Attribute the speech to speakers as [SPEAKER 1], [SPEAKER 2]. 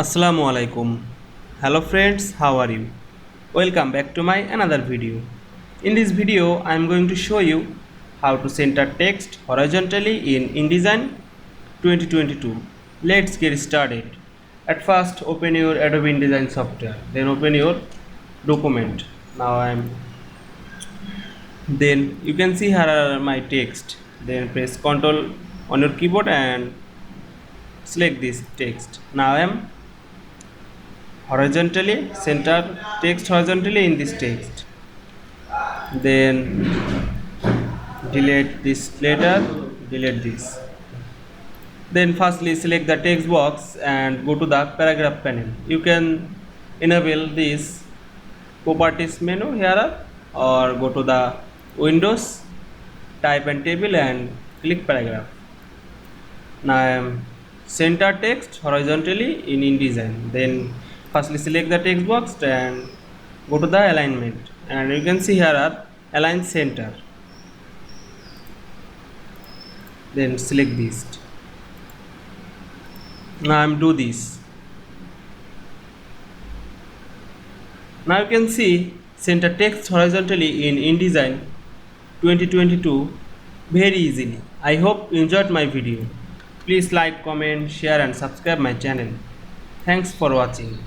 [SPEAKER 1] Assalamu Walaikum. Hello friends, how are you? Welcome back to my another video. In this video, I am going to show you how to center text horizontally in InDesign 2022. Let's get started. At first, open your Adobe InDesign software. Then open your document. Then you can see here are my text. Then press Ctrl on your keyboard and select this text. Now I am horizontally center text horizontally in this text, then delete this letter, delete this. Then firstly select the text box and go to the paragraph panel. You can enable this properties menu here, or go to the windows, type and table and click paragraph. Now I am center text horizontally in InDesign. Then firstly select the text box and go to the alignment, and you can see here are align center. Then select this. Now I am do this. Now you can see center text horizontally in InDesign 2022 very easily. I hope you enjoyed my video. Please like, comment, share and subscribe my channel. Thanks for watching.